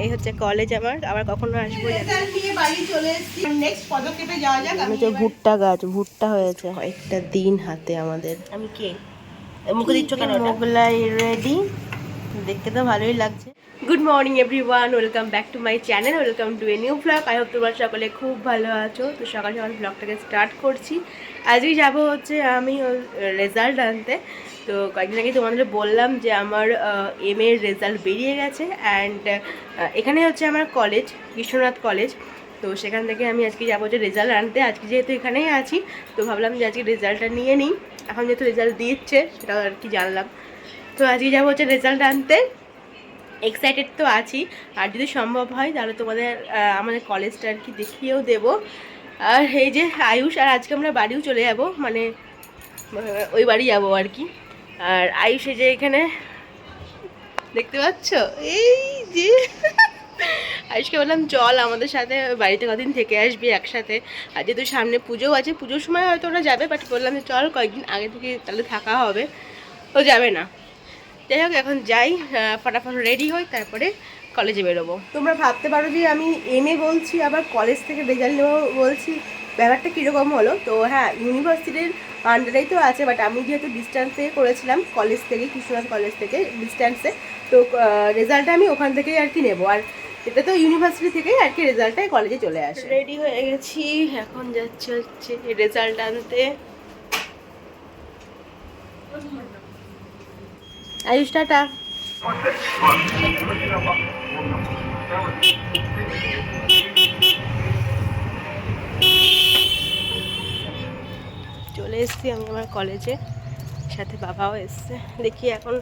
এই হচ্ছে কলেজ আমার, আবার কখনো আসবো ভুট্টা গাছ, ভুট্টা হয়েছে কয়েকটা দিন হাতে আমাদের। আমি কে মুখে দিচ্ছ কেন? মোগলাই রেডি, দেখতে তো ভালোই লাগছে। Good morning everyone, welcome back to my channel, welcome to a new blog. I hope তোমরা সকলে খুব ভালো আছো। তো সকাল সকাল ব্লগটাকে স্টার্ট করছি। আজকে যাব হচ্ছে আমি রেজাল্ট আনতে। তো কয়েকদিন আগে তোমাদের বললাম যে আমার এম এর রেজাল্ট বেরিয়ে গেছে, অ্যান্ড এখানে হচ্ছে আমার কলেজ, বিশ্বনাথ কলেজ। তো সেখান থেকে আমি আজকে যাবো যে রেজাল্ট আনতে। আজকে যেহেতু এখানেই আছি, তো ভাবলাম যে আজকে রেজাল্টটা নিয়ে নিই। এখন যেহেতু রেজাল্ট দিচ্ছে সেটা আর কি জানলাম। তো আজকে যাবো হচ্ছে রেজাল্ট আনতে। এক্সাইটেড তো আছি, আর যদি সম্ভব হয় তাহলে তোমাদের আমাদের কলেজটা আর কি দেখিয়েও দেবো। আর এই যে আয়ুষ, আর আজকে আমরা বাড়িও চলে যাব, মানে ওই বাড়ি যাবো আর কি। আর আয়ুষে যে এখানে দেখতে পাচ্ছ, এই যে আয়ুষকে বললাম চল আমাদের সাথে বাড়িতে কদিন থেকে আসবি একসাথে। আর যেহেতু সামনে পুজোও আছে, পুজোর সময় হয়তো ওরা যাবে, বাট বললাম যে চল কয়েকদিন আগে থেকে তাহলে থাকা হবে। ও যাবে না। যাই হোক, এখন যাই, ফটাফট রেডি হই, তারপরে কলেজে বেরোবো। তোমরা ভাবতে পারো যে আমি এমএ বলছি আবার কলেজ থেকে রেজাল্ট নেবো বলছি, ব্যাপারটা কীরকম হলো। তো হ্যাঁ, ইউনিভার্সিটির আন্ডারেই তো আছে, বাট আমি যেহেতু ডিস্ট্যান্সে করেছিলাম কলেজ থেকে, কৃষ্ণনাথ কলেজ থেকে ডিস্ট্যান্সে, তো রেজাল্টটা আমি ওখান থেকেই আর কি নেবো। আর এটা তো ইউনিভার্সিটি থেকেই আর কি রেজাল্টটাই কলেজে চলে আসে। রেডি হয়ে গেছি, এখন যাচ্ছে হচ্ছে রেজাল্ট আনতে। আয়ুষ টাটা। চলে এসছি আমি আমার কলেজে, সাথে বাবাও এসছে। দেখি এখন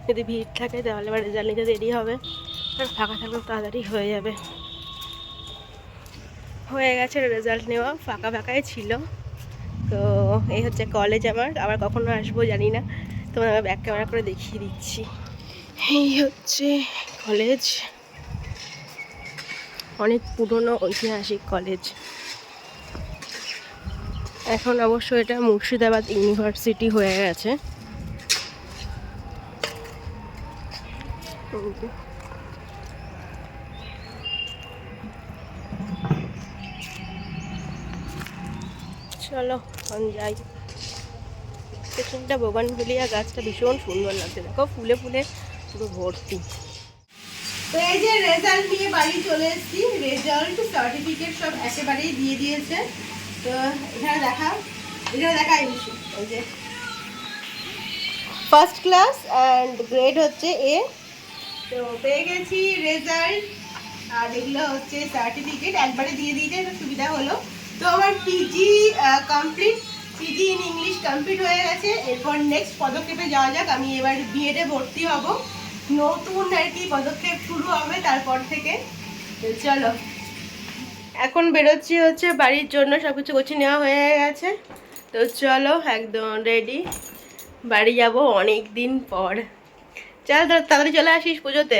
যদি ভিড় থাকে তাহলে আবার রেজাল্ট নিতে দেরি হবে, আর ফাঁকা থাকলে তাড়াতাড়ি হয়ে যাবে। হয়ে গেছে রেজাল্ট নেওয়া, ফাঁকা ফাঁকাই ছিল। তো এই হচ্ছে কলেজ আমার, আবার কখনো আসবো জানি না, তোমার আমি ব্যাক ক্যামেরা করে দেখিয়ে দিচ্ছি। এই হচ্ছে কলেজ, অনেক পুরনো ঐতিহাসিক কলেজ। এখন অবশ্য এটা মুর্শিদাবাদ ইউনিভার্সিটি হয়ে গেছে। চলো এখন যাই। পেছনটা বোগানভেলিয়া গাছটা ভীষণ সুন্দর লাগছে, দেখো ফুলে ফুলে পুরো ভর্তি। তো এই যে রেজাল্ট নিয়ে বাড়ি চলে এসেছি, রেজাল্ট সার্টিফিকেট সব একেবারেই দিয়ে দিয়েছে। তো এখানে দেখা এই যে ফার্স্ট ক্লাস অ্যান্ড গ্রেড হচ্ছে এ। তো পেয়ে গেছি রেজাল্ট, আর এগুলো হচ্ছে সার্টিফিকেট, একবারে দিয়ে দিতে একটা সুবিধা হলো। তো আমার PG complete, PG in English complete হয়ে গেছে। এরপর নেক্সট পদক্ষেপে যাওয়া যাক, আমি এবার বিএডে ভর্তি হব, নতুন আর কি পদক্ষেপ শুরু হবে তারপর থেকে। চলো এখন বেরোচ্ছি হচ্ছে বাড়ির জন্য, সব কিছু গুছিয়ে নেওয়া হয়ে গেছে। তো চলো একদম রেডি, বাড়ি যাব অনেক দিন পর। চল তাড়াতাড়ি চলে আসিস পুজোতে।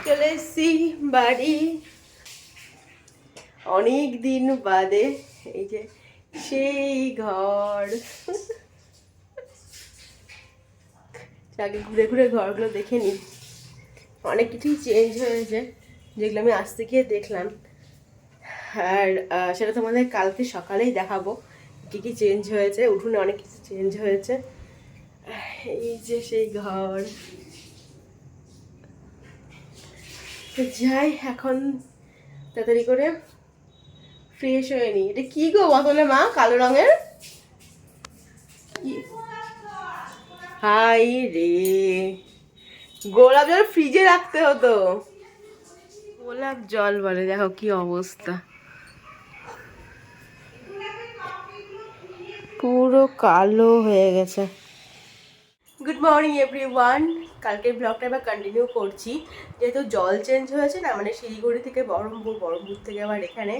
চলে এসছি বাড়ি অনেক দিন বাদে। এই যে সেই ঘর, আগে ঘুরে ঘুরে ঘরগুলো দেখে নিই। অনেক কিছুই চেঞ্জ হয়েছে, যেগুলো আমি আসতে গিয়ে দেখলাম। আর সেটা তোমাদের কালকে সকালেই দেখাবো কী কী চেঞ্জ হয়েছে। উঠোনে অনেক কিছু চেঞ্জ হয়েছে। এই যে সেই ঘর। যাই এখন তাড়াতাড়ি করে ফ্রেশ হয়ে নি। এটা কি গো বোতলে মা, কালো রঙের? হাই রে, গোলাপ জল ফ্রিজে রাখতে হতো। গোলাপ জল বলে, দেখো কি অবস্থা, পুরো কালো হয়ে গেছে। Good morning everyone. কালকের ব্লগটা এবার কন্টিনিউ করছি, যেহেতু জল চেঞ্জ হয়েছে না, মানে শিলিগুড়ি থেকে বহরমপুর, বহরমপুর থেকে আবার এখানে।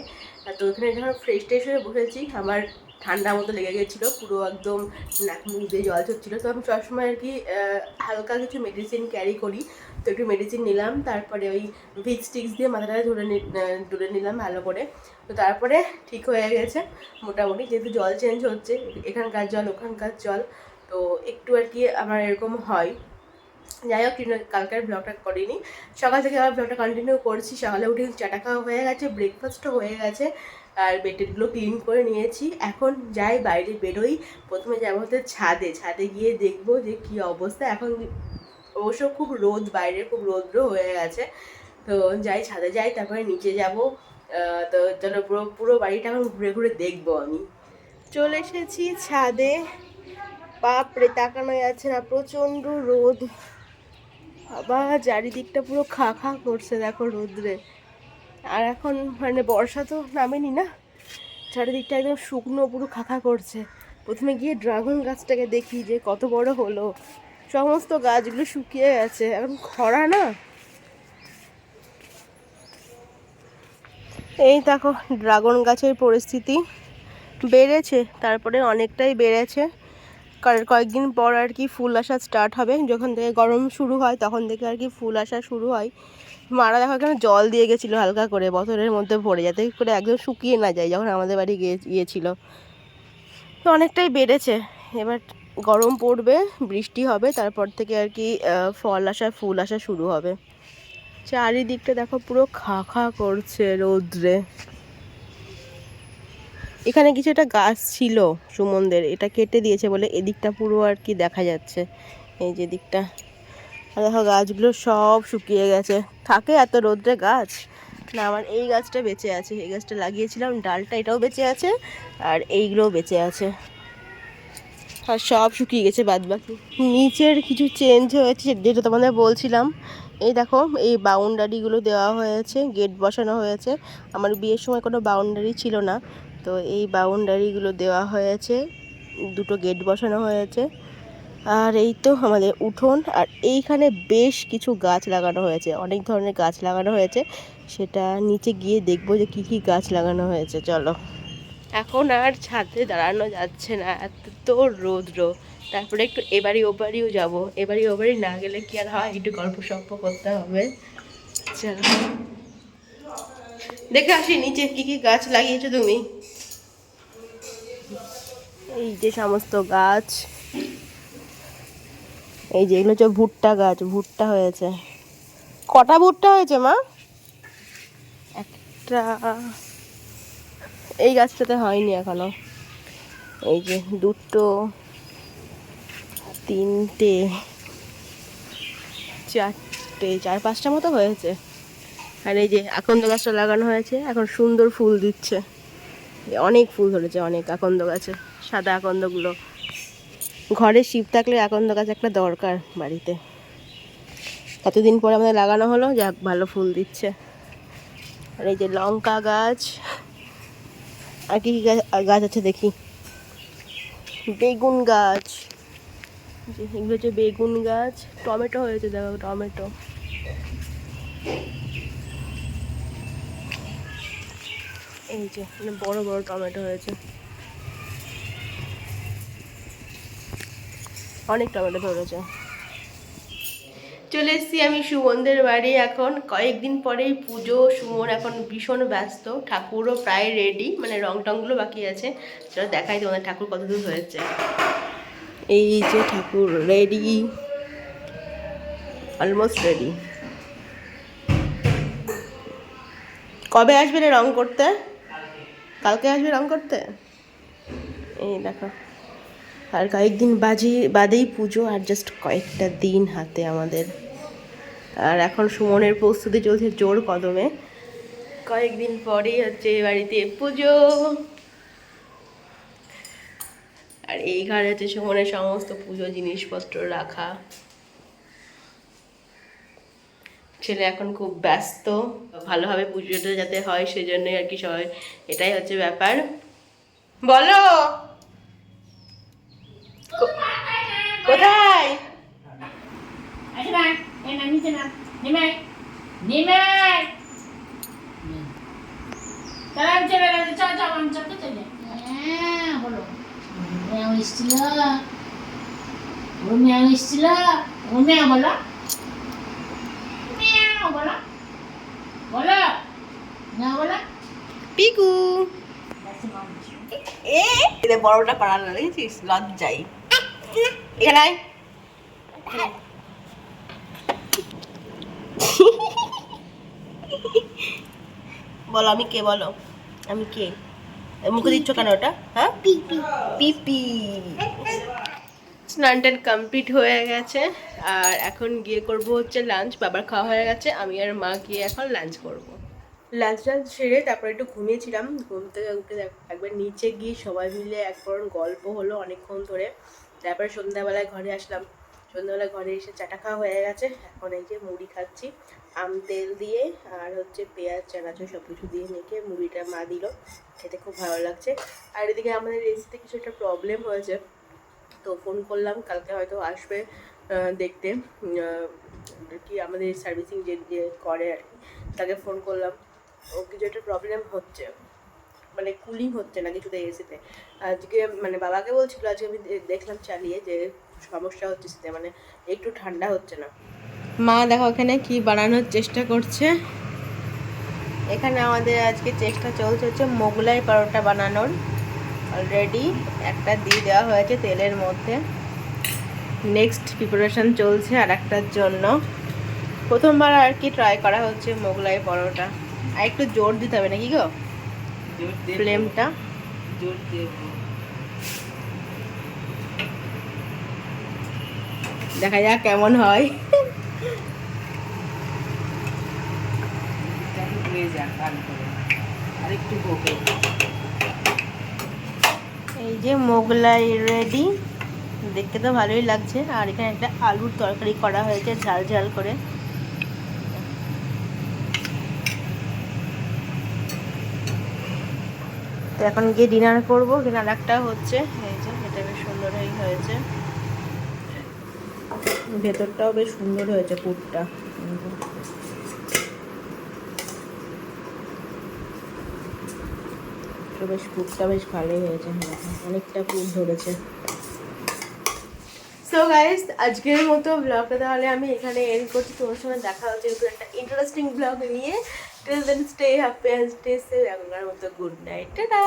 তো এখানে যখন ফ্রেশ ট্রেশ হয়ে বসেছি, আমার ঠান্ডা মতো লেগে গেছিলো, পুরো একদম নাক মুখ দিয়ে জল ঝরছিলো। তো আমি সবসময় আর কি হালকা কিছু মেডিসিন ক্যারি করি, তো একটু মেডিসিন নিলাম, তারপরে ওই ভিক্স টিক্স দিয়ে মাথাটা ধরে নিলাম ভালো করে। তো তারপরে ঠিক হয়ে গেছে মোটামুটি, যেহেতু জল চেঞ্জ হচ্ছে, এখানকার জল ওখানকার জল, তো একটু আর কি আমার এরকম হয়। যাই হোক, কালকের ব্লগটা করিনি, সকাল থেকে আবার ব্লগটা কন্টিনিউ করছি। সকালে উঠে চাটা খাওয়া হয়ে গেছে, ব্রেকফাস্টও হয়ে গেছে, আর বেডগুলো ক্লিন করে নিয়েছি। এখন যাই বাইরে বেরোই, প্রথমে যাবো হচ্ছে ছাদে গিয়ে দেখবো যে কী অবস্থা। এখন অবশ্য খুব রোদ, বাইরে খুব রৌদ্র হয়ে গেছে। তো যাই ছাদে যাই, তারপরে নিচে যাব। তো চলো পুরো বাড়িটা এখন ঘুরে ঘুরে দেখবো। আমি চলে এসেছি ছাদে। বাপরে, তাকানো যাচ্ছে না, প্রচণ্ড রোদ। আবার চারিদিকটা পুরো খা খা করছে দেখো রোদ্রে। আর এখন মানে বর্ষা তো নামেনি না, চারিদিকটা একদম শুকনো, পুরো খাখা করছে। প্রথমে গিয়ে ড্রাগন গাছটাকে দেখি যে কত বড় হলো, সমস্ত গাছগুলো শুকিয়ে গেছে, এখন খরা না। এই দেখো ড্রাগন গাছের পরিস্থিতি, বেড়েছে, তারপরে অনেকটাই বেড়েছে। কয়েকদিন পর আর কি ফুল আসা স্টার্ট হবে, যখন থেকে গরম শুরু হয় তখন থেকে আর কি ফুল আসা শুরু হয়। মারা দেখো এখানে জল দিয়ে গেছিলো হালকা করে বোতলের মধ্যে ভরে, যাতে করে একদম শুকিয়ে না যায়, যখন আমাদের বাড়ি গিয়েছিল। তো অনেকটাই বেড়েছে। এবার গরম পড়বে, বৃষ্টি হবে, তারপর থেকে আর কি ফুল আসা শুরু হবে। চারিদিকটা দেখো পুরো খা খা করছে রৌদ্রে। এখানে কিছু একটা গাছ ছিল সুমনদের, এটা কেটে দিয়েছে বলে এদিকটা পুরো আর কি দেখা যাচ্ছে, এই যে দিকটা। আর দেখো গাছগুলো সব শুকিয়ে গেছে, থাকে এত রোদ্রে গাছ না। আমার এই গাছটা বেঁচে আছে, এই গাছটা লাগিয়েছিলাম, ডালটা এটাও বেঁচে আছে, আর এইগুলোও বেঁচে আছে, আর সব শুকিয়ে গেছে বাদ বাকি। নিচের কিছু চেঞ্জ হয়েছে, যেটা তোমাদের বলছিলাম। এই দেখো এই বাউন্ডারিগুলো দেওয়া হয়েছে, গেট বসানো হয়েছে। আমার বিয়ের সময় কোনো বাউন্ডারি ছিল না, তো এই বাউন্ডারিগুলো দেওয়া হয়েছে, দুটো গেট বসানো হয়েছে। আর এই তো আমাদের উঠোন, আর এইখানে বেশ কিছু গাছ লাগানো হয়েছে, অনেক ধরনের গাছ লাগানো হয়েছে। সেটা নিচে গিয়ে দেখবো যে কী কী গাছ লাগানো হয়েছে। চলো, এখন আর ছাদে দাঁড়ানো যাচ্ছে না, এত রৌদ্র। তারপরে একটু এবাড়ি ওবাড়িও যাবো, এবাড়ি ওবাড়ি না গেলে কি আর হয়, একটু গল্প সল্প করতে হবে। চলো দেখে আসি নিচে কি কি গাছ লাগিয়েছো তুমি। এই যে সমস্ত গাছ, এই যে এগুলো হচ্ছে ভুট্টা গাছ, ভুট্টা হয়েছে। কটা ভুট্টা হয়েছে মা? একটা, এই গাছটাতে হয়নি এখনো। এই যে দুটো, তিনটে, চারটে, 4-5টা মতো হয়েছে। আর এই যে আকন্দ গাছটা লাগানো হয়েছে, এখন সুন্দর ফুল দিচ্ছে, অনেক ফুল ধরেছে, অনেক আকন্দ গাছে, সাদা আকন্দগুলো। ঘরে শিব থাকলে আকন্দ গাছ একটা দরকার বাড়িতে। এতদিন পরে আমাদের লাগানো হলো, যাক ভালো ফুল দিচ্ছে। আর এই যে লঙ্কা গাছ, আর কি গাছ আছে দেখি, বেগুন গাছ, এগুলো হচ্ছে বেগুন গাছ। টমেটো হয়েছে দেখো, টমেটো। এই যে বড় বড় টমেটো হয়েছে, অনেক টমেটো ধরেছে। চলে এসেছি আমি সুমনদের বাড়ি, এখন কয়েকদিন পরেই পুজো। সুমন এখন ভীষণ ব্যস্ত, ঠাকুরও প্রায় রেডি, মানে রং টংগুলো বাকি আছে। সেটা দেখাই তোমাদের ঠাকুর কত দূর হয়েছে। এই যে ঠাকুর রেডি, অলমোস্ট রেডি। কবে আসবে রে রং করতে? কালকে আসবে রং করতে। এই দেখো, আর কয়েকদিন বাদেই পুজো, আর জাস্ট কয়েকটা দিন হাতে আমাদের। আর এখন সুমনের প্রস্তুতি চলছে জোর কদমে, কয়েকদিন পরেই হচ্ছে এই বাড়িতে পুজো। আর এই ঘরে হচ্ছে সুমনের সমস্ত পুজো জিনিসপত্র রাখা। ছেলে এখন খুব ব্যস্ত, ভালোভাবে পুজোটা যাতে হয় সেজন্যই আর কি সবাই, এটাই হচ্ছে ব্যাপার। বলো কোথায়? না নিমাই নিমাই তারা চলে গেছে চল চল আমি চলতে চলে হ্যাঁ বলো ম্যাও এসেছিল ও ম্যাও এসেছিল ও ম্যাও বলো ম্যাও বলো বলো ম্যাও বলো পিকু এ বড়টা করার না দেখেছিস লজ্জাই এখানে আয়। বলো আমি কে, বলো আমি কে, মুখে দিচ্ছ কেন ওটা? হ্যাঁ পিপি পিপি। স্নান টান কমপ্লিট হয়ে গেছে আর এখন গিয়ে করব হচ্ছে লাঞ্চ। বাবার খাওয়া হয়ে গেছে, আমি আর মা গিয়ে এখন লাঞ্চ করব। লাঞ্চ টাঞ্চ সেরে তারপরে একটু ঘুমিয়েছিলাম, ঘুম থেকে উঠে একবার নিচে গিয়ে সবাই মিলে একবার গল্প হলো অনেকক্ষণ ধরে। তারপরে সন্ধ্যাবেলায় ঘরে আসলাম, সন্ধ্যাবেলায় ঘরে এসে চাটা খাওয়া হয়ে গেছে। এখন এই যে মুড়ি খাচ্ছি আম তেল দিয়ে, আর হচ্ছে পেঁয়াজ চানাচুর সব কিছু দিয়ে মেখে মুড়িটা মা দিল, খেতে খুব ভালো লাগছে। আর এদিকে আমাদের এসিতে কিছু একটা প্রবলেম হয়েছে, তো ফোন করলাম, কালকে হয়তো আসবে দেখতে, কি আমাদের সার্ভিসিং যে করে আর কি, তাকে ফোন করলাম। ও কিছু একটা প্রবলেম হচ্ছে, মানে কুলিং হচ্ছে না কিছুতে এসিতে। আজকে মানে বাবাকে বলছিল, আজকে আমি দেখলাম চালিয়ে যে সমস্যা হচ্ছে সেটা, মানে একটু ঠান্ডা হচ্ছে না। মা দেখো এখানে কি বানানোর চেষ্টা করছে। এখানে আমাদের আজকে চেষ্টা চলছে হচ্ছে মোগলাই পরোটা বানানোর। অলরেডি একটা দিয়ে দেওয়া হয়েছে তেলের মধ্যে, নেক্সট প্রিপারেশন চলছে আর একটার জন্য। প্রথমবার আর কি ট্রাই করা হচ্ছে মোগলাই পরোটা। আর একটু জোর দিতে হবে নাকি গো ফ্লেমটা? জোর দেব, দেখা যাক কেমন হয়। এই যে মোগলাই রেডি, দেখতে তো ভালোই লাগছে। আর এখানে একটা আলুর তরকারি করা হয়েছে ঝাল ঝাল করে। তো এখন গিয়ে ডিনার করবো। ডিনার একটা হচ্ছে এই যে, এটা বেশ সুন্দরই হয়েছে, ভেতরটাও বেশ সুন্দর হয়েছে পুরটা। বেশ পুরটা বেশ ভালোই হয়েছে, অনেকটা পুর ধরেছে। সো গাইস, আজকের মতো ব্লগটা তাহলে আমি এখানে এন্ড করছি। তোমার সঙ্গে দেখা হচ্ছে একটা ইন্টারেস্টিং ব্লগ নিয়ে। Till then stay happy and stay safe. এখনকার মতো গুড নাইট, টাটা।